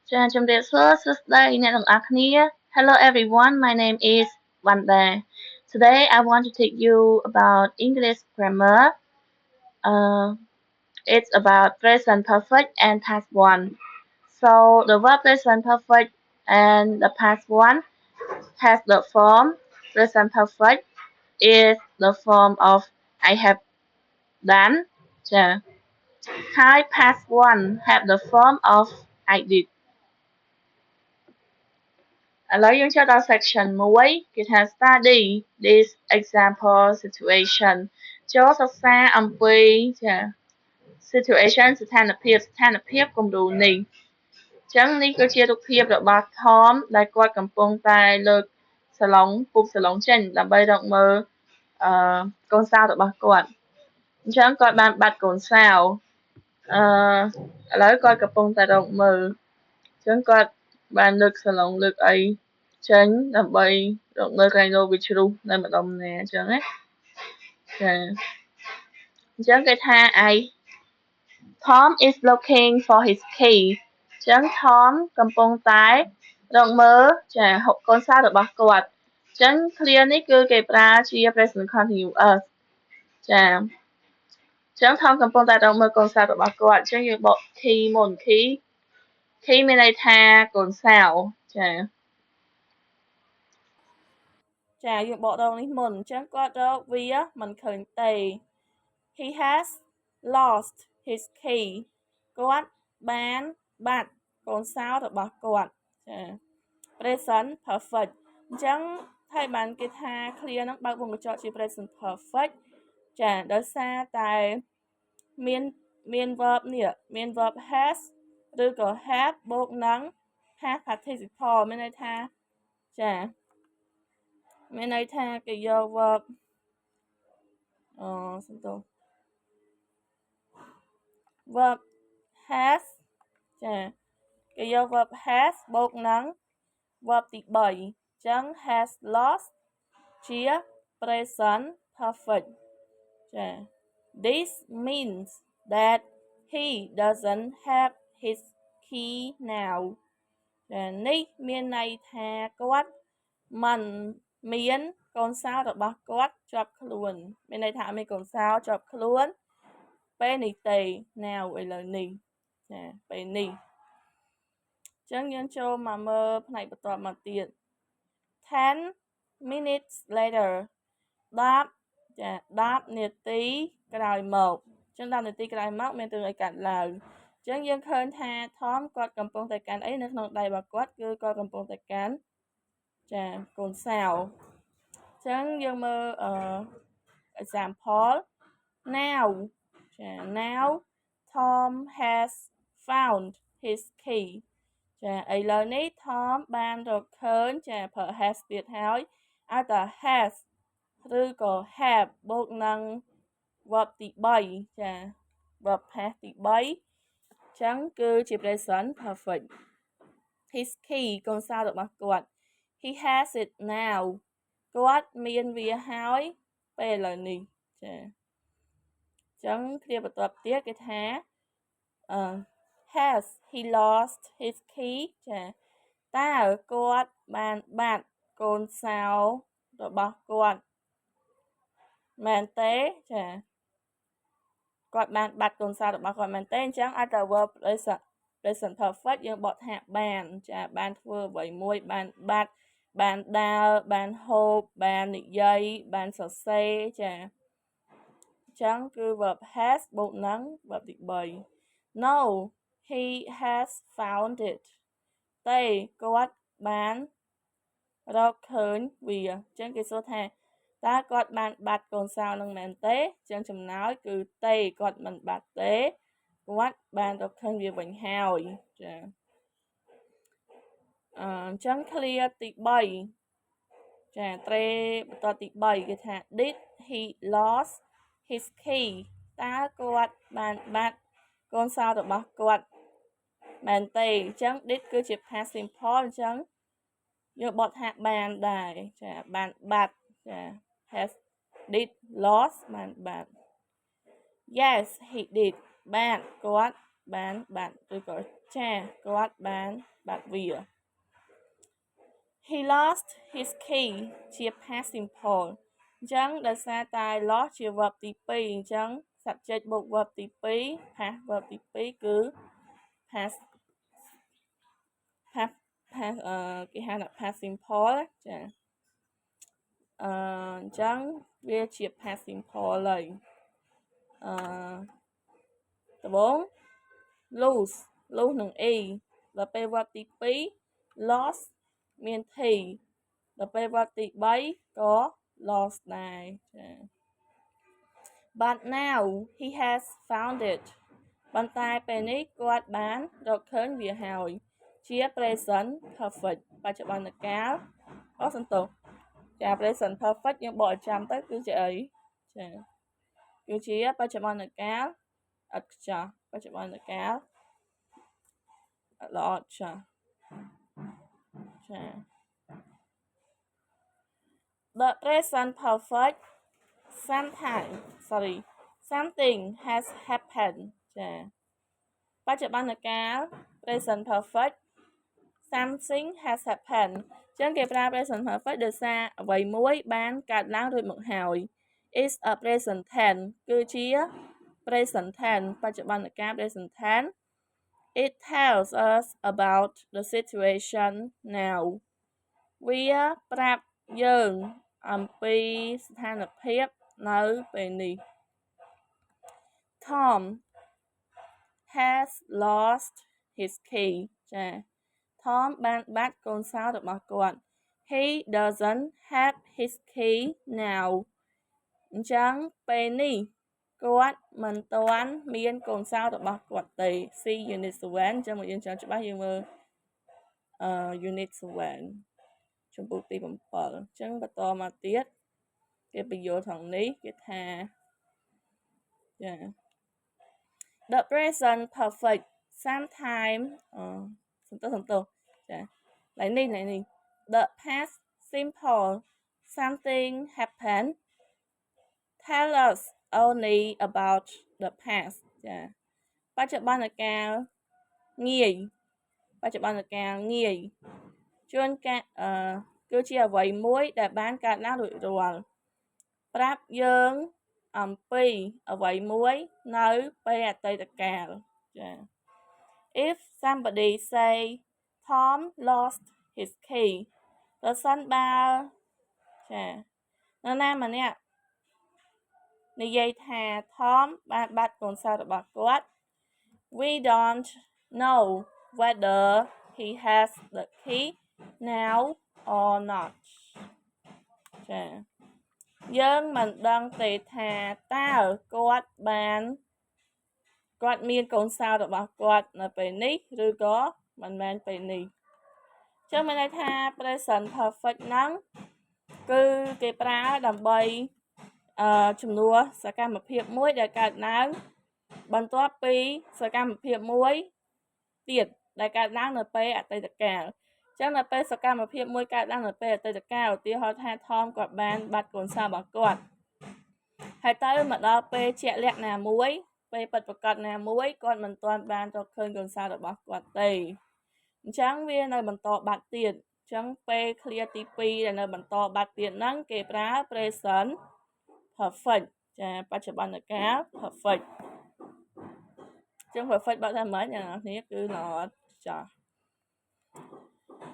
Hello everyone, my name is Wanda. Today I want to teach you about English grammar. Uh, it's about present perfect and past one. So the verb present perfect and the past one has the form present perfect is the form of I have done. Yeah. Hi past one have the form of I did. ឥឡូវយើងចូលដល់ section 1 គេថា study this example situation ចូលសិក្សាអំពីចា situation ស្ថានភាពគំរូនេះអញ្ចឹងនេះគឺជារូបភាពរបស់ Tom ដែលគាត់កំពុងតែលើកសាឡុងពូកសាឡុងចេញដើម្បីរកមើលកូនសោរបស់គាត់អញ្ចឹងគាត់បានបាត់កូនសោអឺឥឡូវគាត់កំពុងតែរកមើលអញ្ចឹងគាត់បានលើកសាឡុងលើកអីចេញដើម្បីរកមើលកន្លែងលោកវាជ្រុះនៅម្ដុំណាអញ្ចឹងណាចាអញ្ចឹងគេថា Tom is looking for his key អញ្ចឹង Tom កំពុងតែរកមើលចាកូនសោរបស់គាត់អញ្ចឹង clear នេះគឺគេប្រើជា present continuous ចាអញ្ចឹង Tom កំពុងតែរកមើលកូនសោរបស់គាត់អញ្ចឹងយើងបក key មុន key មានន័យថាកូនសោចាយើងបករកនេះមុនអញ្ចឹងគាត់រកវាមិនឃើញទេ He has lost his key គាត់បានបាត់កូនសោរបស់គាត់ចា present perfect អញ្ចឹងហើយបានគេថា clear ហ្នឹងបើកវងកញ្ចក់ជា present perfect ចាដោយសារតែមាន verb នេះមាន verb has ឬក៏ have បូកនឹង past participle មានន័យថាចាមានន័យថាគេយក verb សំទោស verb has ចាគេយក verb has បូកនឹង verb ទី3អញ្ចឹង has lost ជា present perfect ចា This means that he doesn't have his key now ចានេះមានន័យថាគាត់មិនមានកូនសោរបស់គាត់ជាប់ខ្លួនមានន័យថាអត់មានកូនសោជាប់ខ្លួនពេលនេះទេ now ឥឡូវនេះចាពេលនេះអញ្ចឹងយើងចូលមកមើលផ្នែកបន្ទាប់មកទៀត10 minutes later 10ចា10នាទីក្រោយមកអញ្ចឹង10នាទីក្រោយមកមានរឿងអីកើតឡើងអញ្ចឹងយើងឃើញថា Tom គាត់កំពុងតែកាន់អីនៅក្នុងដៃរបស់គាត់គឺគាត់កំពុងតែកាន់ចាកូនសោអញ្ចឹងយើងមើលexample now ចា now Tom has found his key ចាឥឡូវនេះ Tom បានរកឃើញចាប្រើ has ទៀតហើយឲ្យតែ has ឬក៏ have បូកនឹង verb ទី3ចា verb past ទី3អញ្ចឹងគឺជា present perfect his key កូនសោរបស់គាត់ he has it now គាត់មានវាហើយពេលឥឡូវនេះចាអញ្ចឹងគ្រាបន្ទាប់ទៀតគេថាhas he lost his key ចាតើគាត់បានបាត់កូនសោរបស់គាត់មែនទេចាគាត់បានបាត់កូនសោរបស់គាត់មែនទេអញ្ចឹងឲ្យតែ verb present perfect យើងបកថាបានចាបានធ្វើអ្វីមួយបានបាត់បានដើរបានហូបបាននិយាយបានសរសេរចាអញ្ចឹងគឺ verb has បូកនឹង verb ទី3 No he has found it ទេគាត់បានរកឃើញវាអញ្ចឹងគេសួរថាតើគាត់បានបាត់កូនសោនឹងមែនទេអញ្ចឹងចំណាយគឺទេគាត់មិនបាត់ទេគាត់បានរកឃើញវាវិញហើយចាអញ្ចឹង clear ទី3ចាត្រេបន្តទី3គេថា did he lost his key តើគាត់បានបាត់កូនសោរបស់គាត់មែនទេអញ្ចឹង did គឺជា past simple អញ្ចឹងយើងបកថាបានដែរចាបានបាត់ចា has did lost បានបាត់ Yes he did បាទគាត់បានបាត់ឬក៏ចាគាត់បាន បាត់វា He lost his key ជា past simple អញ្ចឹងដោយសារតែ lost ជា verb ទី2អញ្ចឹង subject បូក verb ទី2 past verb ទី2គឺ past គេហៅថា past simple ចាអញ្ចឹងវាជា past simple ហើយដំបូង lose នឹង e ដល់ពេល verb ទី2 lost មាន t ដល់ពេល verb ទី3ក៏ lost ដែរចា But now he has found it ប៉ុន្តែពេលនេះគាត់បានរកឃើញវាហើយជា present perfect បច្ចុប្បន្នកាលសន្ទុះចា present perfect យើងបកឲ្យចាំទៅគឺជាអីចាគឺជាបច្ចុប្បន្នកាលឥតខ្ចោះបច្ចុប្បន្នកាលល្អឥតខ្ចោះចា The present perfect something has happened ចាបច្ចុប្បន្នកាល present perfect something has happened អញ្ចឹងគេប្រើ present perfect ដោយសារអ្វីមួយបានកើតឡើងរួចមកហើយ is a present tense គឺជា present tense បច្ចុប្បន្នកាល present tense it tells us about the situation now វាប្រាប់យើងអំពីស្ថានភាពនៅពេលនេះ Tom has lost his key ចា Tom បានបាត់កូនសោររបស់គាត់ He doesn't have his key now អញ្ចឹងពេលនេះគាត់មិនទាន់មានកូនសោររបស់គាត់ទេ See unit 7 អញ្ចឹងមកយើងចាំច្បាស់យើងមើលunit 7ចំពោះទី7អញ្ចឹងបន្តមកទៀតគេបញ្យល់ថងនេះគេថាចា The present perfect sometime សន្ទុះចាឡើយនេះ The past simple something happened tell us only about the past ចាបច្ចុប្បន្នកាលងាយជួនកាលគឺជាអ្វីមួយដែលបានកើតឡើងរួចរាល់ប្រាប់យើងអំពីអ្វីមួយនៅពេលអតីតកាលចា If somebody say Tom lost his key ប្រសិនបើចានរណាម្នាក់និយាយថា Tom បានបាត់កូនសោររបស់គាត់ We don't know whether he has the key now or not ចាយើងមិនដឹងទេថាតើគាត់មានកូនសោររបស់គាត់នៅពេលនេះឬក៏មិនមែនពេលនេះចឹងមានន័យថា present perfect ហ្នឹងគឺគេប្រើដើម្បីជំនួសសកម្មភាពមួយដែលកើតឡើងបន្ទាប់ពីសកម្មភាពមួយទៀតដែលកើតឡើងនៅពេលអតីតកាលចឹងនៅពេលសកម្មភាពមួយកើតឡើងនៅពេលអតីតកាលឧទាហរណ៍ថា Tom គាត់បានបាត់កូនសោររបស់គាត់ហើយទៅមកដល់ពេលជាក់លាក់ណាមួយពេលពិតប្រាកដណាមួយគាត់មិនទាន់បានរកឃើញកូនសោររបស់គាត់ទេអញ្ចឹងវានៅបន្តបាត់ទៀតអញ្ចឹងពេល clear ទី2ដែលនៅបន្តបាត់ទៀតហ្នឹងគេប្រើ present perfect ចាបច្ចុប្បន្នកាល perfect អញ្ចឹង perfect បើថាម៉េចអ្នកនរគ្នាគឺល្អចា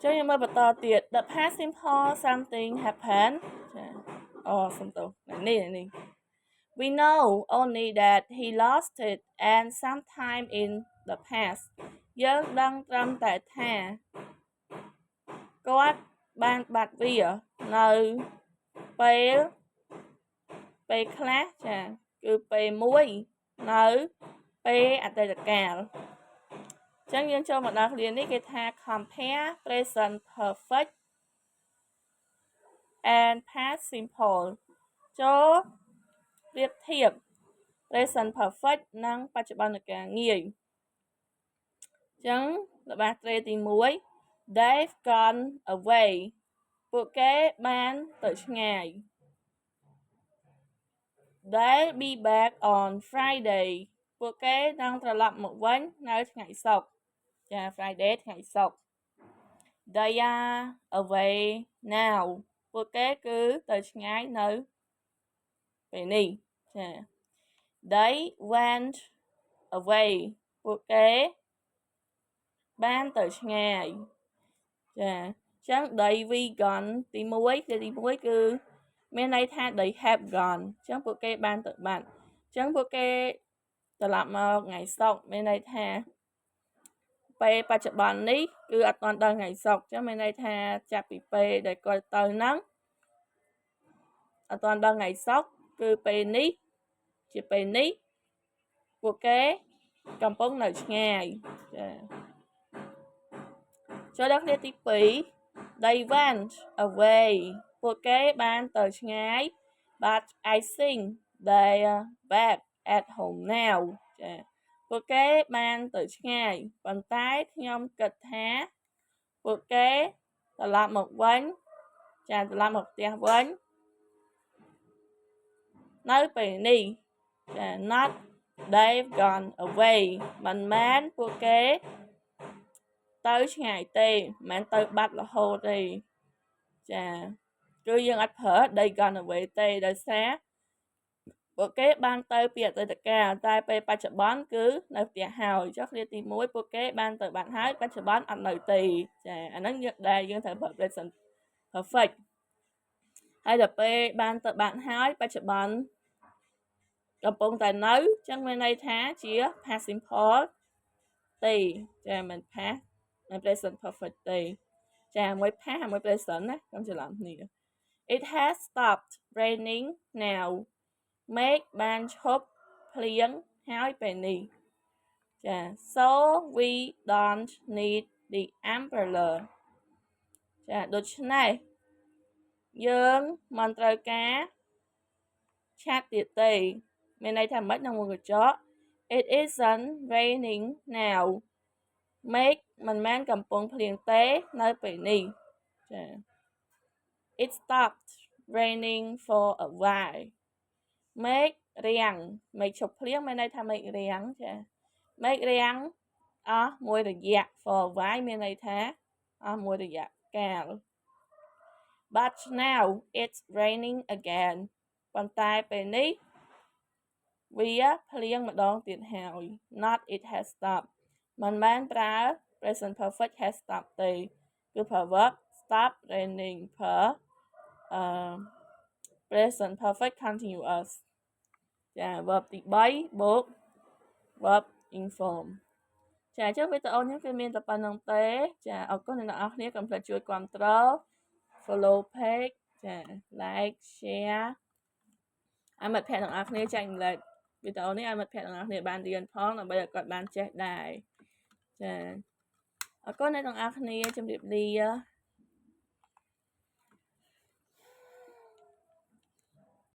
ចឹងយើងមើលបន្តទៀត The past simple something happened ចាសន្ទុះនេះ We know only that he lost it and sometime in the past យើងដឹងត្រឹមតែថាគាត់បានបាត់វានៅពេលខ្លះចាគឺពេលមួយនៅពេលអតីតកាលអញ្ចឹងយើងចូលមកដល់ឃ្លានេះគេថា compare present perfect and past simple ចូលប្រៀបធៀប present perfect និងបច្ចុប្បន្នកាលងាយអញ្ចឹងរបស់ត្រីទី1 They've gone away ពួកគេបានទៅឆ្ងាយ They'll be back on Friday ពួកគេនឹងត្រឡប់មកវិញនៅថ្ងៃសុក្រចា Friday ថ្ងៃសុក្រ They are away now ពួកគេគឺទៅឆ្ងាយនៅពេលនេះចា They went away ពួកគេបានទៅឆ្ងាយចាអញ្ចឹង they we gone ទី1គឺមានន័យថា they have gone អញ្ចឹងពួកគេបានទៅបាត់អញ្ចឹងពួកគេត្រឡប់មកថ្ងៃសុក្រមានន័យថាពេលបច្ចុប្បន្ននេះគឺអត់ទាន់ដល់ថ្ងៃសុក្រអញ្ចឹងមានន័យថាចាប់ពីពេលដែលគាត់ទៅហ្នឹងអត់ទាន់ដល់ថ្ងៃសុក្រគឺពេលនេះជាពេលនេះពួកគេកំពុងនៅឆ្ងាយចាចូលដល់គ្នាទី2 They went away ពួកគេបានទៅឆ្ងាយ but I think they are back at home now ចាពួកគេបានទៅឆ្ងាយប៉ុន្តែខ្ញុំគិតថាពួកគេត្រឡប់មកវិញចាត្រឡប់មកផ្ទះវិញនៅពេលនេះចា not they've gone away មិនមែនពួកគេទៅឆ្ងាយទេមិនមែនទៅបាត់រហូតទេចាគឺយើងអត់ប្រើ they gone away ទេដោយសារពួកគេបានទៅពីអតីតកាលតែពេលបច្ចុប្បន្នគឺនៅផ្ទះហើយចុះគ្រាទី1ពួកគេបានទៅបាត់ហើយបច្ចុប្បន្នអត់នៅទេចាអាហ្នឹងដែលយើងត្រូវប្រើ present perfect ហើយដល់ពេលបានទៅបាត់ហើយបច្ចុប្បន្នកំពុងតែនៅអញ្ចឹងមានន័យថាជា past simple ទេចាមិន past មិន present perfect ទេចាមួយ past ហើយមួយ present ណាកុំច្រឡំគ្នា It has stopped raining now មេឃបានឈប់ភ្លៀងហើយពេលនេះចា so we don't need the umbrella ចាដូច្នេះយើងមិនត្រូវការឆាត់ទៀតទេមានន័យថាម៉េចក្នុងមុខកញ្ចក់ It isn't raining now មេឃមិនមែនកំពុងភ្លៀងទេនៅពេលនេះចា It stopped raining for a while មេឃរាំងមេឃឈប់ភ្លៀងមានន័យថាមេឃរាំងចាមេឃរាំងអស់មួយរយៈ for a while មានន័យថាអស់មួយរយៈកាល But now it's raining again ប៉ុន្តែពេលនេះវាភ្លៀងម្ដងទៀតហើយ Not it has stopped មិនមែនប្រើ present perfect has stopped ទេគឺប្រើ verb stop raining ប្រើ present perfect continuous ចា verb ទី3បូក verb inform ចាអញ្ចឹងវីដេអូនេះគឺមានតែប៉ុណ្្នឹងទេចាអរគុណអ្នកនរគ្នាកុំភ្លេចជួយគាំទ្រ follow page ចា like share ឲ្យមិត្តភ័ក្តិទាំងអស់គ្នាចែកម្លែកវីដេអូនេះឲ្យមិត្តភ័ក្តិទាំងអស់គ្នាបានរៀនផងដើម្បីឲ្យគាត់បានចេះដែរចាអរគុណអ្នកទាំងអស់គ្នាជម្រាបលា